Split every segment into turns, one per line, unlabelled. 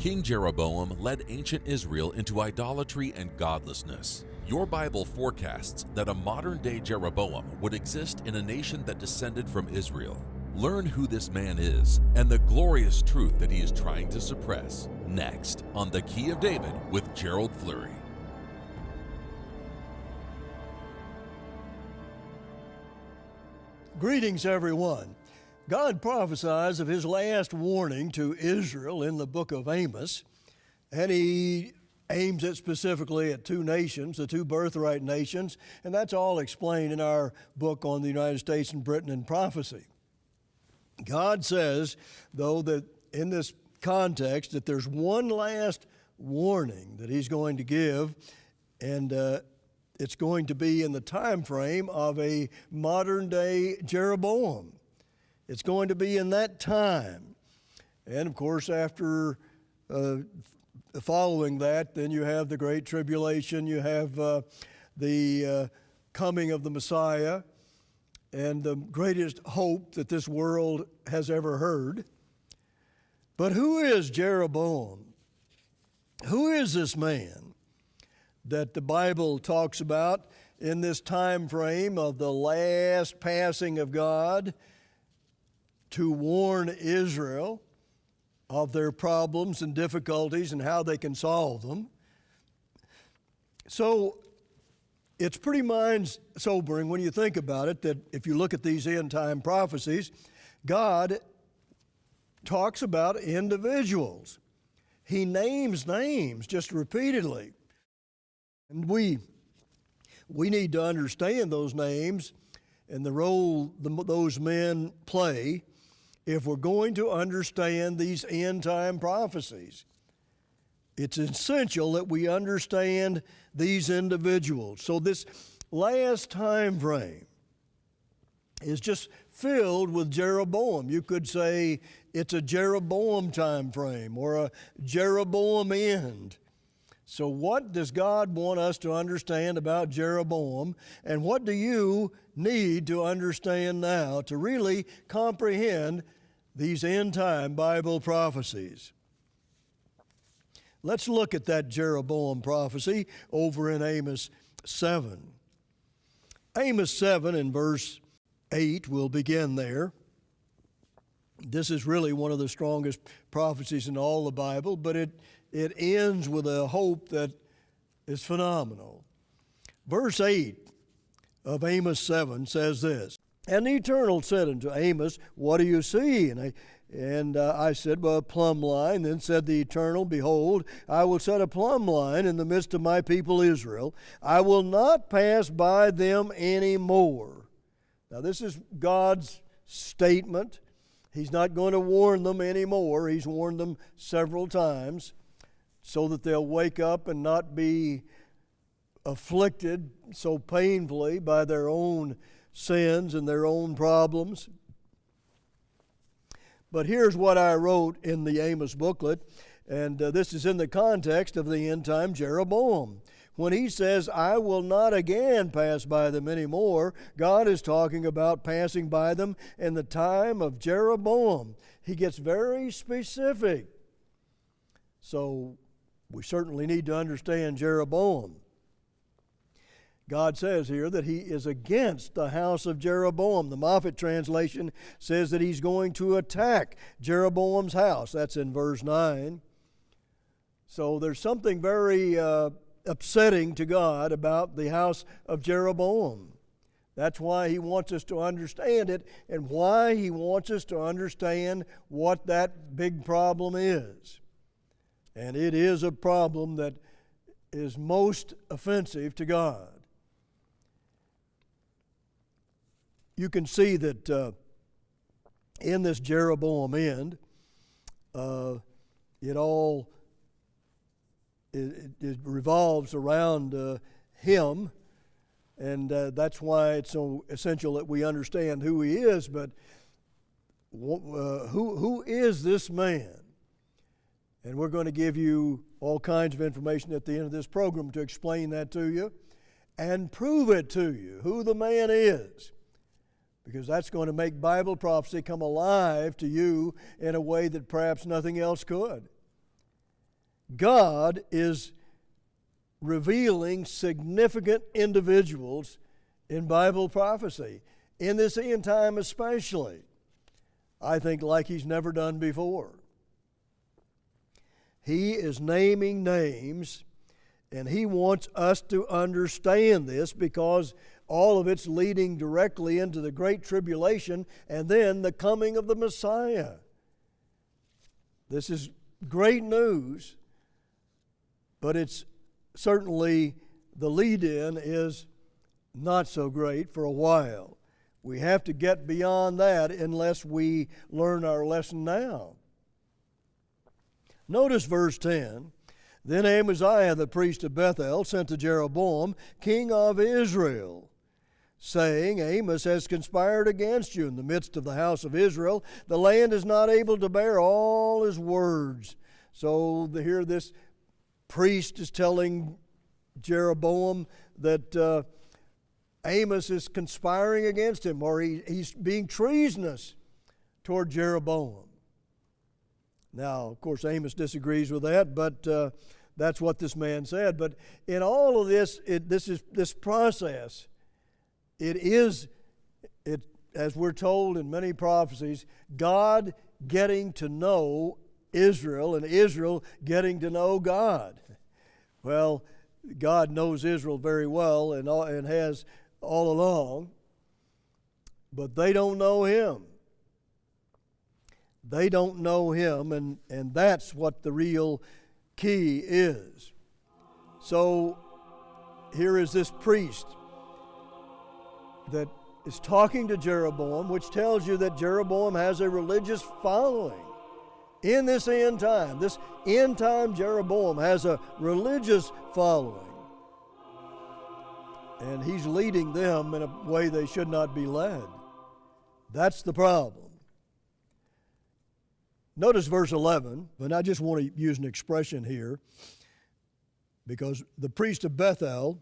King Jeroboam led ancient Israel into idolatry and godlessness. Your Bible forecasts that a modern-day Jeroboam would exist in a nation that descended from Israel. Learn who this man is and the glorious truth that he is trying to suppress. Next on The Key of David with Gerald Fleury.
Greetings, everyone. God prophesies of his last warning to Israel in the book of Amos, and he aims it specifically at two nations, the two birthright nations, and that's all explained in our book on the United States and Britain in prophecy. God says, though, that in this context that there's one last warning that he's going to give, and it's going to be in the time frame of a modern-day Jeroboam. It's going to be in that time. And, of course, after following that, then you have the Great Tribulation, you have the coming of the Messiah, and the greatest hope that this world has ever heard. But who is Jeroboam? Who is this man that the Bible talks about in this time frame of the last passing of God to warn Israel of their problems and difficulties and how they can solve them? So it's pretty mind-sobering when you think about it that if you look at these end-time prophecies, God talks about individuals. He names names just repeatedly. And we need to understand those names and the role those men play if we're going to understand these end-time prophecies. It's essential that we understand these individuals. So this last time frame is just filled with Jeroboam. You could say it's a Jeroboam time frame or a Jeroboam end. So what does God want us to understand about Jeroboam, and what do you need to understand now to really comprehend these end-time Bible prophecies? Let's look at that Jeroboam prophecy over in Amos 7. Amos 7 in verse 8, we'll begin there. This is really one of the strongest prophecies in all the Bible, but it ends with a hope that is phenomenal. Verse 8 of Amos 7 says this, "And the Eternal said unto Amos, What do you see? And I said, Well, a plumb line. Then said the Eternal, Behold, I will set a plumb line in the midst of my people Israel. I will not pass by them any more." Now this is God's statement. He's not going to warn them anymore. He's warned them several times so that they'll wake up and not be afflicted so painfully by their own sins and their own problems. But here's what I wrote in the Amos booklet, and this is in the context of the end-time Jeroboam. When he says, "I will not again pass by them anymore," God is talking about passing by them in the time of Jeroboam. He gets very specific. So we certainly need to understand Jeroboam. God says here that he is against the house of Jeroboam. The Moffat translation says that he's going to attack Jeroboam's house. That's in verse 9. So there's something very upsetting to God about the house of Jeroboam. That's why he wants us to understand it and why he wants us to understand what that big problem is. And it is a problem that is most offensive to God. You can see that in this Jeroboam end, it revolves around him, and that's why it's so essential that we understand who he is. But who is this man? And we're going to give you all kinds of information at the end of this program to explain that to you and prove it to you, who the man is. Because that's going to make Bible prophecy come alive to you in a way that perhaps nothing else could. God is revealing significant individuals in Bible prophecy, in this end time especially, I think like He's never done before. He is naming names, and He wants us to understand this because all of it's leading directly into the Great Tribulation and then the coming of the Messiah. This is great news, but it's certainly the lead-in is not so great for a while. We have to get beyond that unless we learn our lesson now. Notice verse 10. Then Amaziah the priest of Bethel sent to Jeroboam, king of Israel, saying, Amos has conspired against you in the midst of the house of Israel. The land is not able to bear all his words. So here this priest is telling Jeroboam that Amos is conspiring against him, or he's being treasonous toward Jeroboam. Now, of course, Amos disagrees with that, but that's what this man said. But in all of this, this process, as we're told in many prophecies, God getting to know Israel and Israel getting to know God. Well, God knows Israel very well and has all along, but they don't know Him. They don't know Him, and that's what the real key is. So here is this priest that is talking to Jeroboam, which tells you that Jeroboam has a religious following in this end time. This end time Jeroboam has a religious following, and he's leading them in a way they should not be led. That's the problem. Notice verse 11, and I just want to use an expression here, because the priest of Bethel,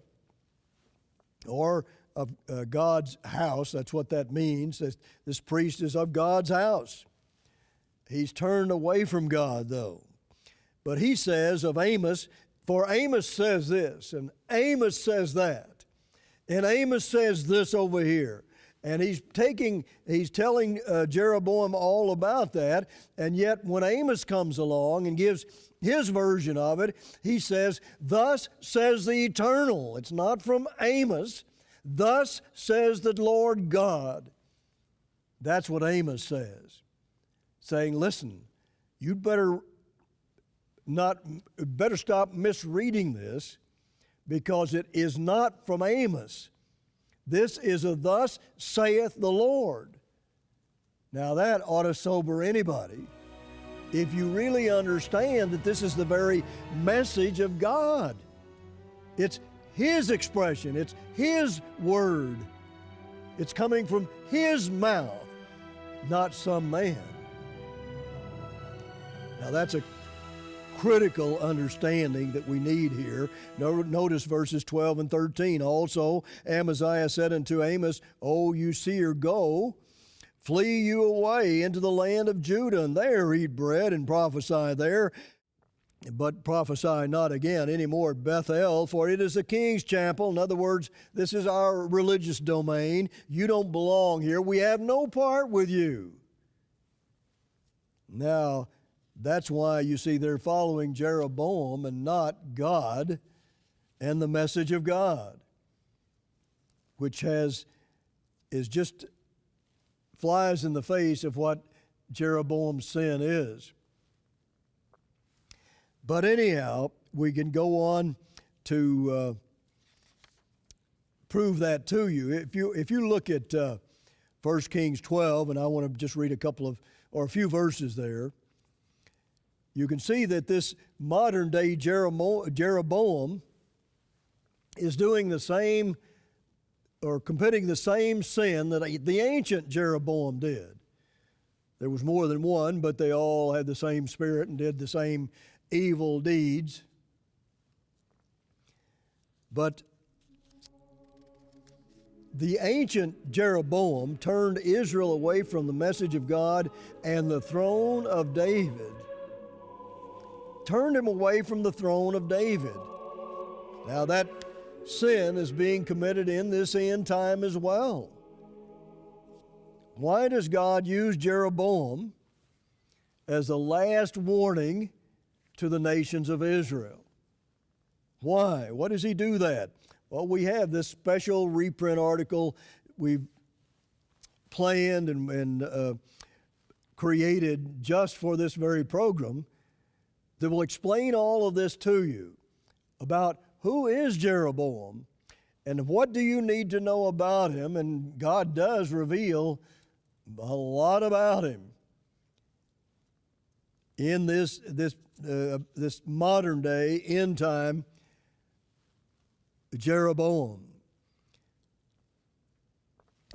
or of God's house, that's what that means. This priest is of God's house. He's turned away from God, though. But he says of Amos, for Amos says this, and Amos says that, and Amos says this over here. And he's telling Jeroboam all about that, and yet when Amos comes along and gives his version of it, he says, thus says the Eternal. It's not from Amos. Thus says the Lord God. That's what Amos says. Saying, listen, you'd better stop misreading this, because it is not from Amos. This is a thus saith the Lord. Now that ought to sober anybody if you really understand that this is the very message of God. It's His expression. It's His word. It's coming from His mouth, not some man. Now that's a critical understanding that we need here. Notice verses 12 and 13. Also, Amaziah said unto Amos, O you seer, go, flee you away into the land of Judah, and there eat bread and prophesy there. But prophesy not again anymore at Bethel, for it is the king's chapel. In other words, this is our religious domain. You don't belong here. We have no part with you. Now, that's why you see they're following Jeroboam and not God and the message of God, which is just flies in the face of what Jeroboam's sin is. But anyhow, we can go on to prove that to you. If you look at 1 Kings 12, and I want to just read a few verses there, you can see that this modern day Jeroboam is doing the same, or committing the same sin that the ancient Jeroboam did. There was more than one, but they all had the same spirit and did the same evil deeds. But the ancient Jeroboam turned Israel away from the message of God and the throne of David. turned him away from the throne of David. Now that sin is being committed in this end time as well. Why does God use Jeroboam as the last warning to the nations of Israel? Why? What does he do that? Well, we have this special reprint article we've planned and created just for this very program that will explain all of this to you about who is Jeroboam and what do you need to know about him. And God does reveal a lot about him in this modern day end time Jeroboam.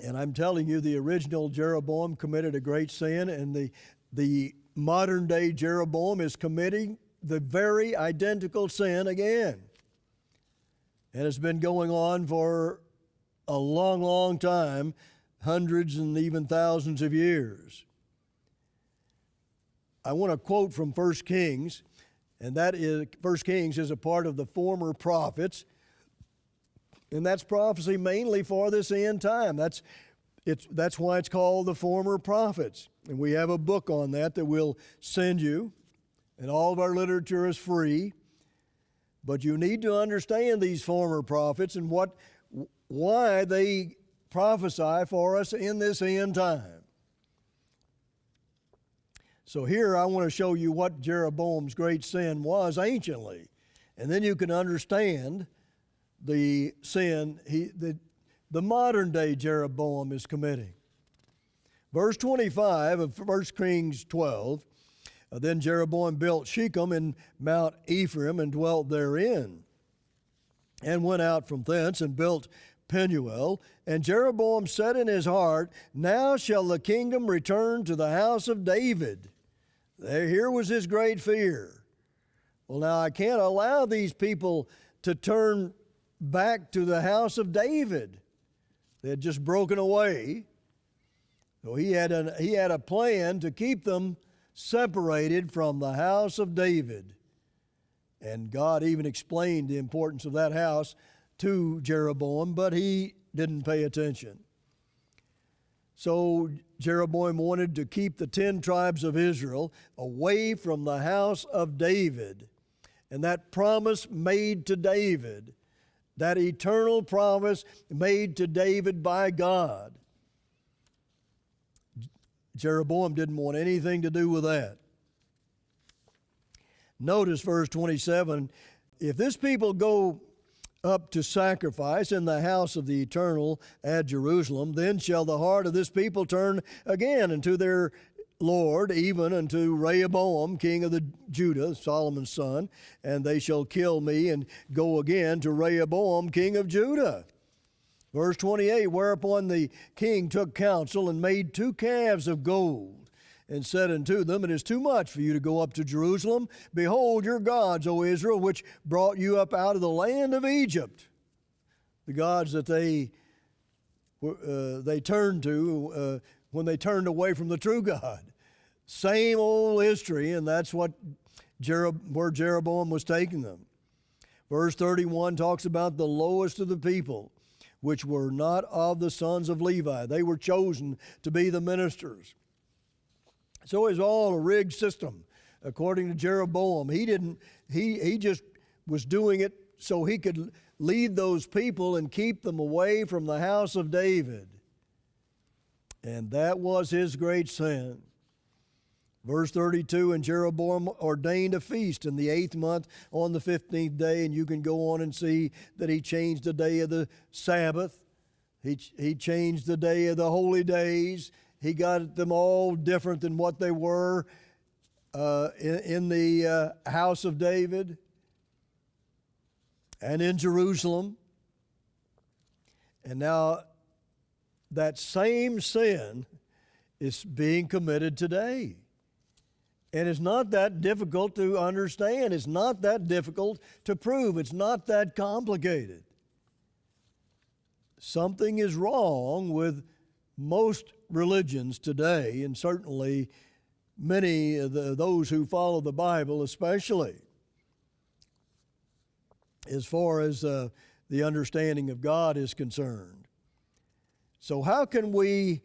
And I'm telling you, the original Jeroboam committed a great sin, and the modern day Jeroboam is committing the very identical sin again. And it's been going on for a long, long time, hundreds and even thousands of years. I want to quote from 1 Kings, and that is, 1 Kings is a part of the former prophets, and that's prophecy mainly for this end time. That's why it's called the former prophets. And we have a book on that we'll send you, and all of our literature is free. But you need to understand these former prophets and why they prophesy for us in this end time. So here I want to show you what Jeroboam's great sin was anciently, and then you can understand the sin the modern day Jeroboam is committing. Verse 25 of 1 Kings 12, then Jeroboam built Shechem in Mount Ephraim and dwelt therein, and went out from thence and built Penuel. And Jeroboam said in his heart, now shall the kingdom return to the house of David. Here was his great fear. Well, now I can't allow these people to turn back to the house of David. They had just broken away. So he had a plan to keep them separated from the house of David. And God even explained the importance of that house to Jeroboam, but he didn't pay attention. So Jeroboam wanted to keep the 10 tribes of Israel away from the house of David. And that promise made to David, that eternal promise made to David by God, Jeroboam didn't want anything to do with that. Notice verse 27, if this people go up to sacrifice in the house of the Eternal at Jerusalem, then shall the heart of this people turn again unto their Lord, even unto Rehoboam, king of the Judah, Solomon's son, and they shall kill me and go again to Rehoboam, king of Judah. Verse 28, whereupon the king took counsel and made 2 calves of gold, and said unto them, it is too much for you to go up to Jerusalem. Behold your gods, O Israel, which brought you up out of the land of Egypt. The gods that they turned to when they turned away from the true God. Same old history, and that's where Jeroboam was taking them. Verse 31 talks about the lowest of the people, which were not of the sons of Levi. They were chosen to be the ministers. So it was all a rigged system, according to Jeroboam. He just was doing it so he could lead those people and keep them away from the house of David. And that was his great sin. Verse 32, and Jeroboam ordained a feast in the 8th month on the 15th day, and you can go on and see that he changed the day of the Sabbath. He changed the day of the holy days. He got them all different than what they were in the house of David and in Jerusalem. And now that same sin is being committed today. And it's not that difficult to understand. It's not that difficult to prove. It's not that complicated. Something is wrong with most religions today, and certainly many of those who follow the Bible, especially as far as the understanding of God is concerned. So how can we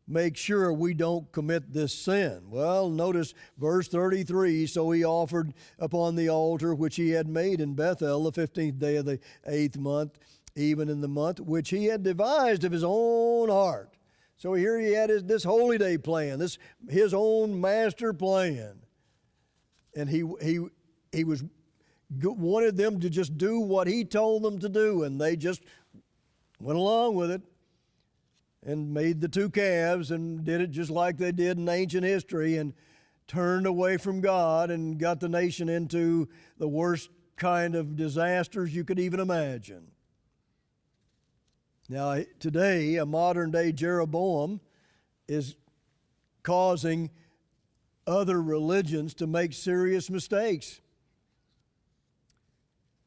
make sure we don't commit this sin? Well, notice verse 33, so he offered upon the altar which he had made in Bethel the 15th day of the 8th month, even in the month which he had devised of his own heart. So here he had this holy day plan, his own master plan. And he wanted them to just do what he told them to do, and they just went along with it and made the two calves and did it just like they did in ancient history, and turned away from God and got the nation into the worst kind of disasters you could even imagine. Now, today, a modern-day Jeroboam is causing other religions to make serious mistakes,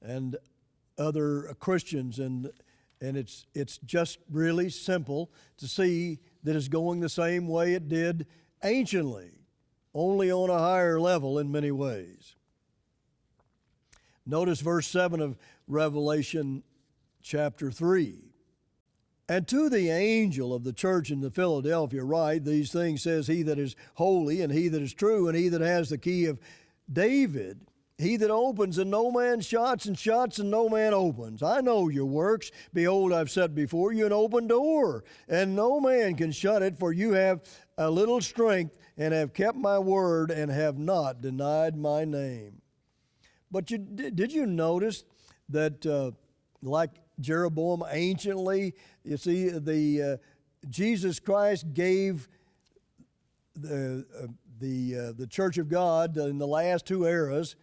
and other Christians, and it's just really simple to see that it's going the same way it did anciently, only on a higher level in many ways. Notice verse 7 of Revelation chapter 3. And to the angel of the church in the Philadelphia write, these things says he that is holy, and he that is true, and he that has the key of David, he that opens and no man shuts, and shuts and no man opens. I know your works. Behold, I've set before you an open door, and no man can shut it, for you have a little strength, and have kept my word, and have not denied my name. But did you notice that like Jeroboam anciently, you see, Jesus Christ gave the Church of God in the last two eras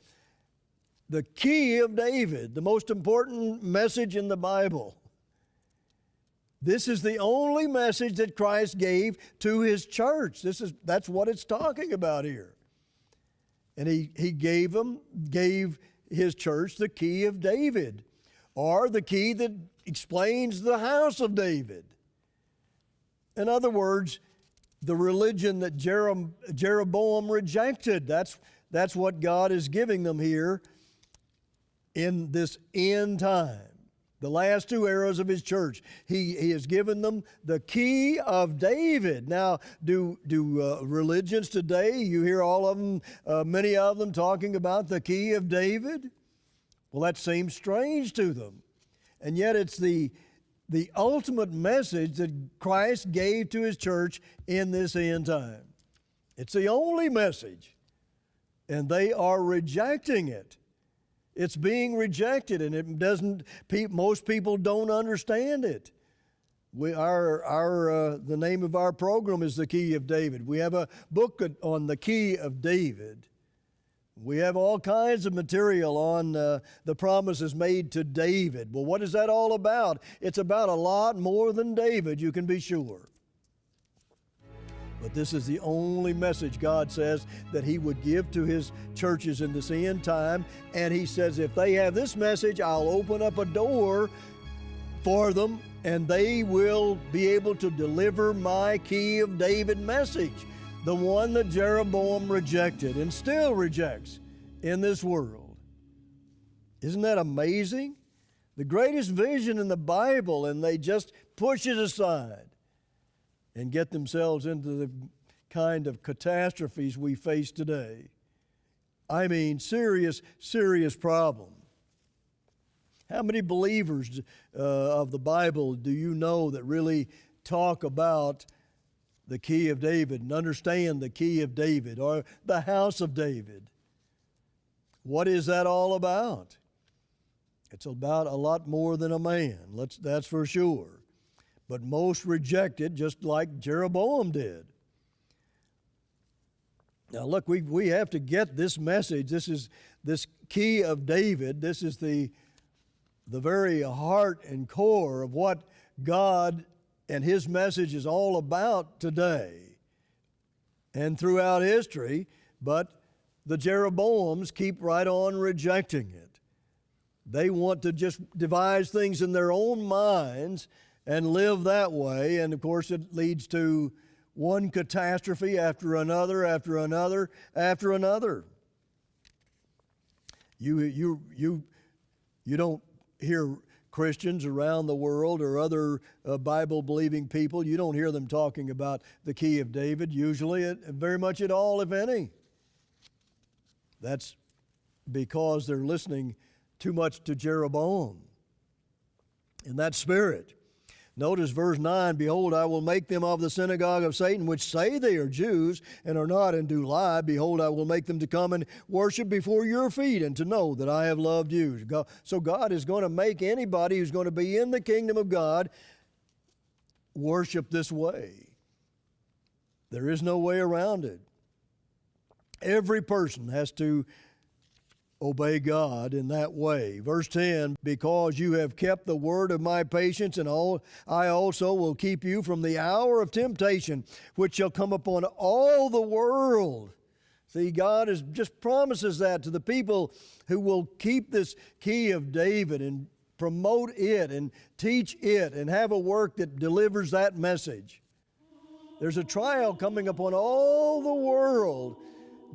the key of David, the most important message in the Bible. This is the only message that Christ gave to his church. That's what it's talking about here. And he gave his church the key of David, or the key that explains the house of David. In other words, the religion that Jeroboam rejected. That's what God is giving them here in this end time. The last two eras of his church. He has given them the key of David. Now, do religions today, you hear all of them, many of them talking about the key of David? Well, that seems strange to them. And yet it's the ultimate message that Christ gave to his church in this end time. It's the only message, and they are rejecting it. It's being rejected, and it doesn't. Most people don't understand it. The name of our program is The Key of David. We have a book on the Key of David. We have all kinds of material on the promises made to David. Well, what is that all about? It's about a lot more than David, you can be sure. But this is the only message God says that he would give to his churches in this end time. And he says, if they have this message, I'll open up a door for them, and they will be able to deliver my Key of David message, the one that Jeroboam rejected and still rejects in this world. Isn't that amazing? The greatest vision in the Bible, and they just push it aside and get themselves into the kind of catastrophes we face today. I mean, serious, serious problem. How many believers of the Bible do you know that really talk about the Key of David and understand the Key of David or the house of David? What is that all about? It's about a lot more than a man, that's for sure. But most reject it just like Jeroboam did. Now look, we have to get this message. This is this Key of David. This is the very heart and core of what God and his message is all about today and throughout history. But the Jeroboams keep right on rejecting it. They want to just devise things in their own minds and live that way. And of course it leads to one catastrophe after another, after another, after another. You don't hear Christians around the world or other Bible-believing people, you don't hear them talking about the key of David, usually, very much at all, if any. That's because they're listening too much to Jeroboam in that spirit. Notice verse 9, behold, I will make them of the synagogue of Satan, which say they are Jews and are not and do lie. Behold, I will make them to come and worship before your feet and to know that I have loved you. So God is going to make anybody who's going to be in the kingdom of God worship this way. There is no way around it. Every person has to obey God in that way. Verse 10, because you have kept the word of my patience, and I also will keep you from the hour of temptation, which shall come upon all the world. See, God just promises that to the people who will keep this key of David and promote it and teach it and have a work that delivers that message. There's a trial coming upon all the world.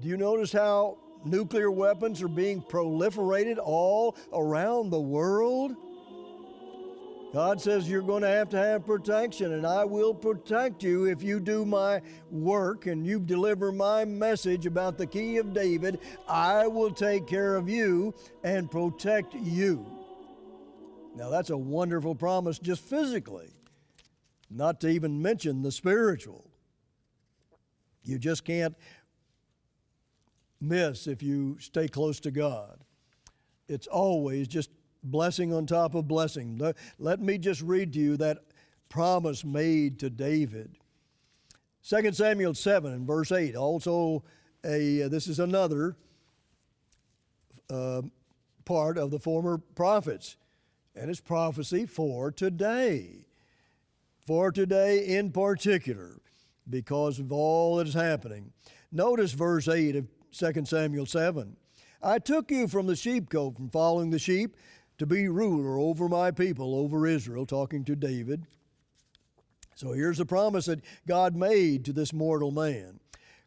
Do you notice how nuclear weapons are being proliferated all around the world? God says you're going to have protection, and I will protect you if you do my work and you deliver my message about the key of David. I will take care of you and protect you. Now that's a wonderful promise just physically, not to even mention the spiritual. You just can't miss if you stay close to God. It's always just blessing on top of blessing. Let me just read to you that promise made to David. 2 Samuel 7 and verse 8, also this is another part of the former prophets, and it's prophecy for today. For today in particular, because of all that is happening. Notice verse 8 of 2 Samuel 7. I took you from the sheepcote, from following the sheep, to be ruler over my people, over Israel, talking to David. So here's the promise that God made to this mortal man.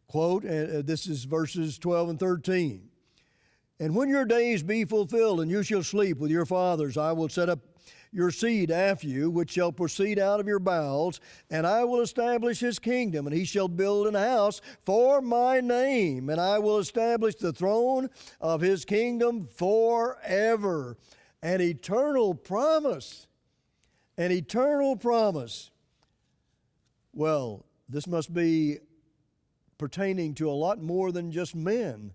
Quote, this is verses 12 and 13. And when your days be fulfilled, and you shall sleep with your fathers, I will set up your seed after you, which shall proceed out of your bowels, and I will establish his kingdom, and he shall build an house for my name, and I will establish the throne of his kingdom forever. An eternal promise. An eternal promise. Well, this must be pertaining to a lot more than just men.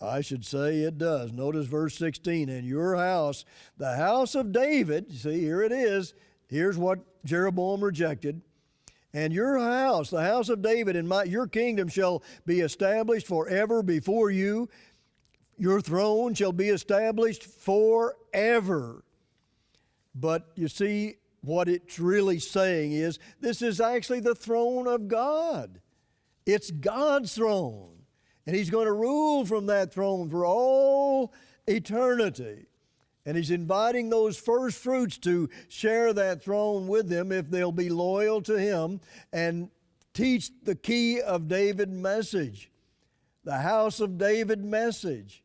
I should say it does. Notice verse 16, and your house, the house of David, see, here it is. Here's what Jeroboam rejected. And your house, the house of David, and your kingdom shall be established forever before you. Your throne shall be established forever. But you see, what it's really saying is, this is actually the throne of God. It's God's throne. And he's going to rule from that throne for all eternity. And he's inviting those first fruits to share that throne with them if they'll be loyal to him and teach the key of David message, the house of David message.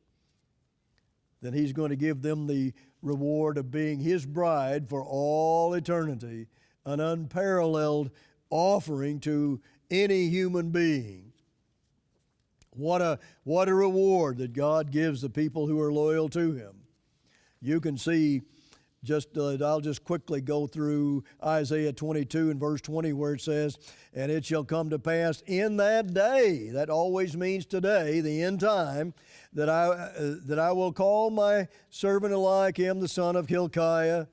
Then he's going to give them the reward of being his bride for all eternity, an unparalleled offering to any human being. What a reward that God gives the people who are loyal to him. You can see, I'll just quickly go through Isaiah 22 and verse 20 where it says, and it shall come to pass in that day, that always means today, the end time, that I will call my servant Eliakim, the son of Hilkiah.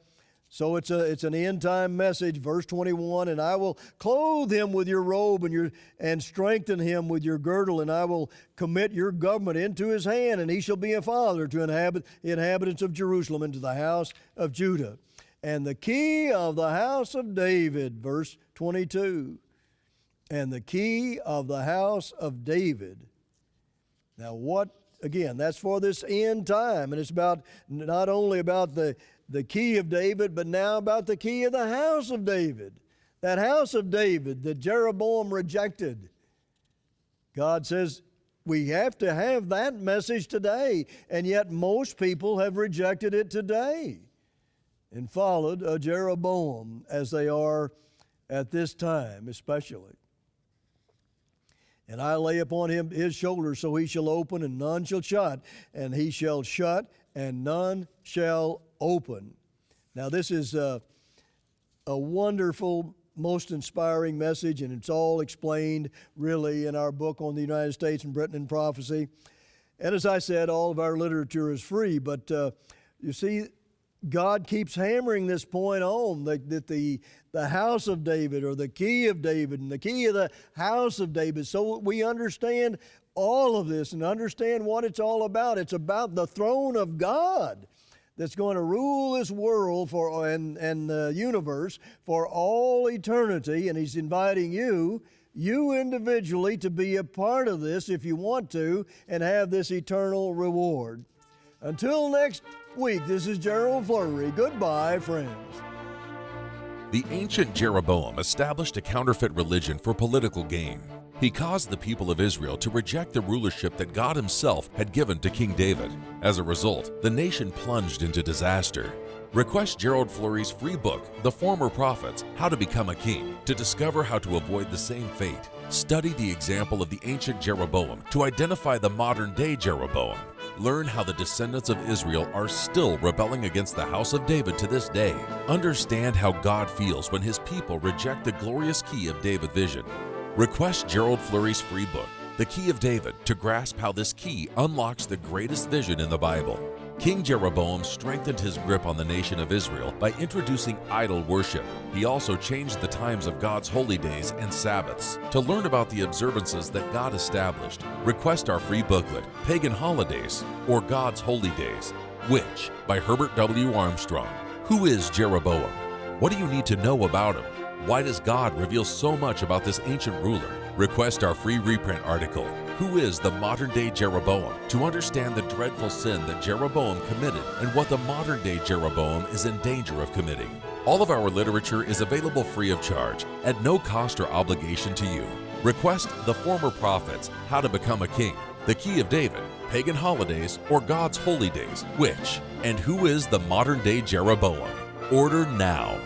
So it's an end time message, verse 21, and I will clothe him with your robe and strengthen him with your girdle, and I will commit your government into his hand, and he shall be a father to the inhabitants of Jerusalem and to the house of Judah. And the key of the house of David, verse 22, and the key of the house of David. Now again, that's for this end time, and it's not only about the key of David, but now about the key of the house of David. That house of David that Jeroboam rejected. God says we have to have that message today, and yet most people have rejected it today and followed a Jeroboam as they are at this time especially. And I lay upon him his shoulders, so he shall open and none shall shut, and he shall shut and none shall open. Now this is a wonderful, most inspiring message, and it's all explained really in our book on the United States and Britain in Prophecy. And as I said, all of our literature is free, but you see, God keeps hammering this point home, that the house of David, or the key of David, and the key of the house of David, so we understand all of this and understand what it's all about. It's about the throne of God that's going to rule this world and the universe for all eternity, and He's inviting you individually to be a part of this if you want to and have this eternal reward. Until next week, this is Gerald Flurry. Goodbye, friends.
The ancient Jeroboam established a counterfeit religion for political gain. He caused the people of Israel to reject the rulership that God Himself had given to King David. As a result, the nation plunged into disaster. Request Gerald Flurry's free book, The Former Prophets: How to Become a King, to discover how to avoid the same fate. Study the example of the ancient Jeroboam to identify the modern-day Jeroboam. Learn how the descendants of Israel are still rebelling against the house of David to this day. Understand how God feels when His people reject the glorious key of David's vision. Request Gerald Flurry's free book, The Key of David, to grasp how this key unlocks the greatest vision in the Bible. King Jeroboam strengthened his grip on the nation of Israel by introducing idol worship. He also changed the times of God's holy days and Sabbaths. To learn about the observances that God established, request our free booklet, Pagan Holidays or God's Holy Days. Which? By Herbert W. Armstrong. Who is Jeroboam? What do you need to know about him? Why does God reveal so much about this ancient ruler? Request our free reprint article, Who is the Modern-Day Jeroboam?, to understand the dreadful sin that Jeroboam committed and what the modern-day Jeroboam is in danger of committing. All of our literature is available free of charge, at no cost or obligation to you. Request The Former Prophets: How to Become a King, The Key of David, Pagan Holidays, or God's Holy Days. Which? And who is the modern-day Jeroboam? Order now.